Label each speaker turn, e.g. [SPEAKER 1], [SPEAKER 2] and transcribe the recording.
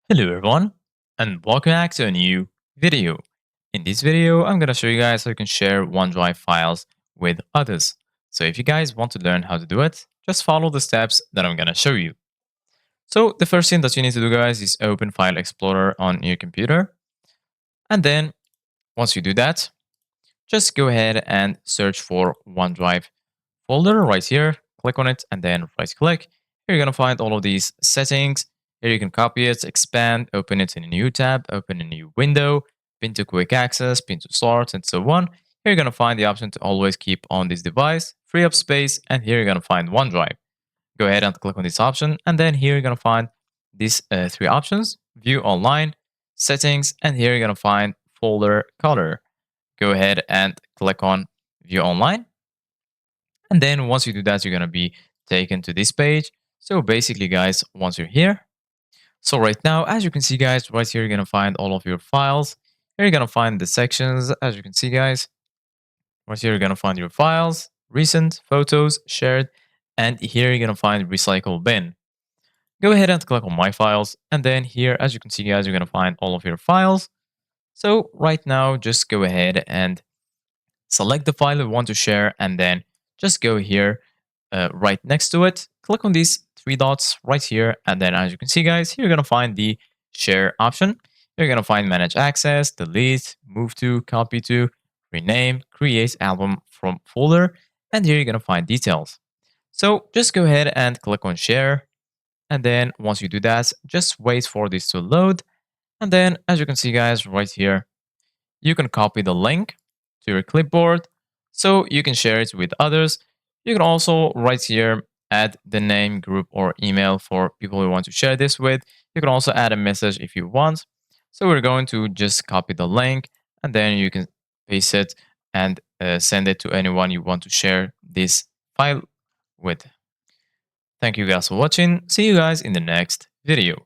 [SPEAKER 1] Hello everyone, and welcome back to a new video. In this video, I'm going to show you guys how you can share OneDrive files with others. So if you guys want to learn how to do it, just follow the steps that I'm going to show you. So the first thing that you need to do guys is open File Explorer on your computer. And then once you do that, just go ahead and search for OneDrive folder right here. Click on it and then right click. Here you're going to find all of these settings. Here you can copy it, expand, open it in a new tab, open a new window, pin to quick access, pin to start, and so on. Here you're going to find the option to always keep on this device, free up space, and here you're going to find OneDrive. Go ahead and click on this option, and then here you're going to find these three options: view online, settings, and here you're going to find folder color. Go ahead and click on view online. And then once you do that, you're going to be taken to this page. So basically, guys, once you're here, so right now, as you can see, guys, right here, you're going to find all of your files. Here, you're going to find the sections, as you can see, guys. Right here, you're going to find your files, recent, photos, shared, and here you're going to find recycle bin. Go ahead and click on my files. And then here, as you can see, guys, you're going to find all of your files. So right now, just go ahead and select the file you want to share, and then just go here right next to it. Click on these three dots right here, and then as you can see, guys, here you're going to find the share option. You're going to find manage access, delete, move to, copy to, rename, create album from folder, and here you're going to find details. So just go ahead and click on share, and then once you do that, just wait for this to load. And then as you can see, guys, right here, you can copy the link to your clipboard so you can share it with others. You can also right here add the name, group, or email for people you want to share this with. You can also add a message if you want. So we're going to just copy the link, and then you can paste it and send it to anyone you want to share this file with. Thank you guys for watching. See you guys in the next video.